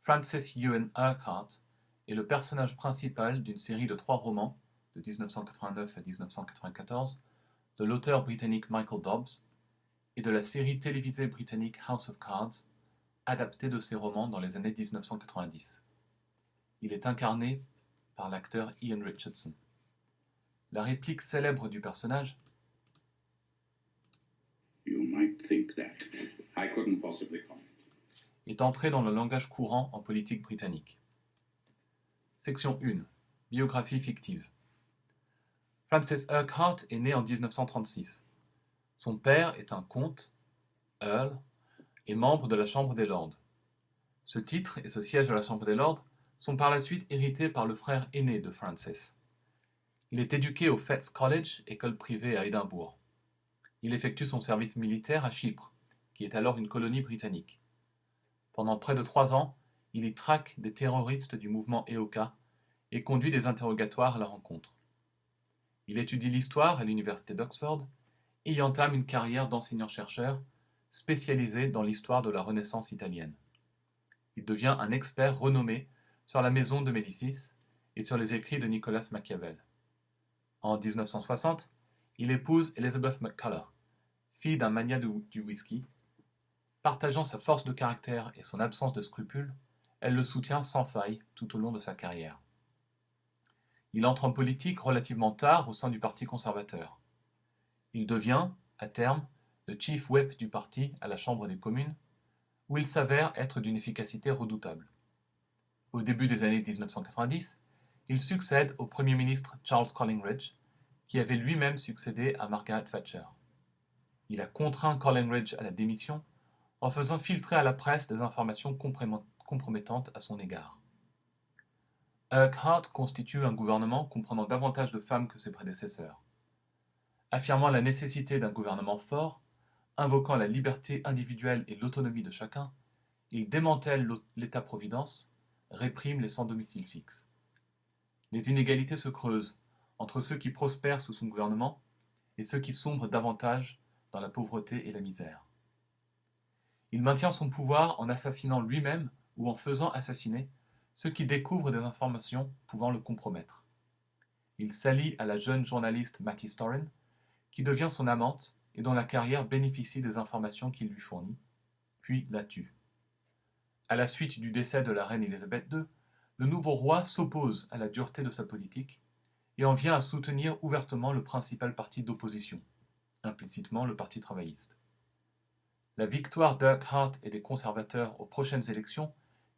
Francis Ewan Urquhart est le personnage principal d'une série de 3 romans, de 1989 à 1994, de l'auteur britannique Michael Dobbs, et de la série télévisée britannique House of Cards, adaptée de ces romans dans les années 1990. Il est incarné par l'acteur Ian Richardson. La réplique célèbre du personnage You might think that. I couldn't possibly comment. est entrée dans le langage courant en politique britannique. Section 1. Biographie fictive. Francis Urquhart est né en 1936. Son père est un comte, Earl, et membre de la Chambre des Lords. Ce titre et ce siège à la Chambre des Lords sont par la suite hérités par le frère aîné de Francis. Il est éduqué au Fettes College, école privée à Édimbourg. Il effectue son service militaire à Chypre, qui est alors une colonie britannique. Pendant près de 3 ans, il y traque des terroristes du mouvement EOKA et conduit des interrogatoires à la rencontre. Il étudie l'histoire à l'université d'Oxford et y entame une carrière d'enseignant-chercheur spécialisé dans l'histoire de la Renaissance italienne. Il devient un expert renommé sur la maison de Médicis et sur les écrits de Nicolas Machiavel. En 1960, il épouse Elizabeth McCulloch, fille d'un magnat du whisky. Partageant sa force de caractère et son absence de scrupules, elle le soutient sans faille tout au long de sa carrière. Il entre en politique relativement tard au sein du Parti conservateur. Il devient, à terme, le chief whip du parti à la Chambre des communes, où il s'avère être d'une efficacité redoutable. Au début des années 1990, il succède au Premier ministre Charles Collingridge, qui avait lui-même succédé à Margaret Thatcher. Il a contraint Collingridge à la démission en faisant filtrer à la presse des informations compromettantes à son égard. Urquhart constitue un gouvernement comprenant davantage de femmes que ses prédécesseurs. Affirmant la nécessité d'un gouvernement fort, invoquant la liberté individuelle et l'autonomie de chacun, il démantèle l'État-providence, réprime les sans domicile fixe. Les inégalités se creusent entre ceux qui prospèrent sous son gouvernement et ceux qui sombrent davantage dans la pauvreté et la misère. Il maintient son pouvoir en assassinant lui-même ou en faisant assassiner ceux qui découvrent des informations pouvant le compromettre. Il s'allie à la jeune journaliste Mattie Storen, qui devient son amante et dont la carrière bénéficie des informations qu'il lui fournit, puis la tue. À la suite du décès de la reine Élisabeth II, le nouveau roi s'oppose à la dureté de sa politique et en vient à soutenir ouvertement le principal parti d'opposition, implicitement le Parti travailliste. La victoire d'Urquhart et des conservateurs aux prochaines élections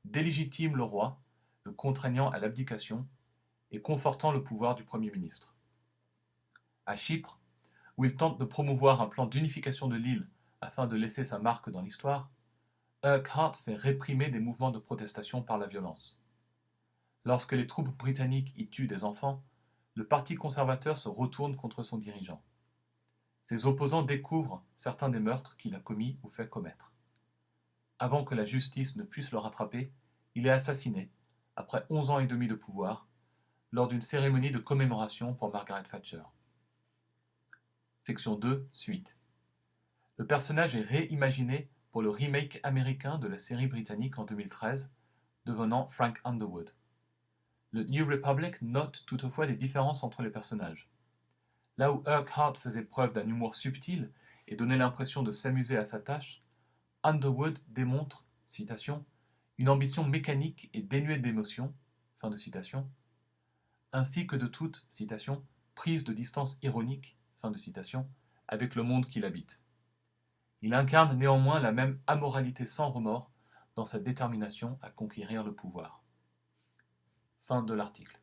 délégitime le roi, le contraignant à l'abdication et confortant le pouvoir du Premier ministre. À Chypre, où il tente de promouvoir un plan d'unification de l'île afin de laisser sa marque dans l'histoire, Urquhart fait réprimer des mouvements de protestation par la violence. Lorsque les troupes britanniques y tuent des enfants, le Parti conservateur se retourne contre son dirigeant. Ses opposants découvrent certains des meurtres qu'il a commis ou fait commettre. Avant que la justice ne puisse le rattraper, il est assassiné, après 11 ans et demi de pouvoir, lors d'une cérémonie de commémoration pour Margaret Thatcher. Section 2, suite. Le personnage est réimaginé pour le remake américain de la série britannique en 2013, devenant Frank Underwood. Le New Republic note toutefois des différences entre les personnages. Là où Urquhart faisait preuve d'un humour subtil et donnait l'impression de s'amuser à sa tâche, Underwood démontre, citation, une ambition mécanique et dénuée d'émotion, fin de citation, ainsi que de toute, citation, prise de distance ironique, fin de citation, avec le monde qu'il habite. Il incarne néanmoins la même amoralité sans remords dans sa détermination à conquérir le pouvoir. Fin de l'article.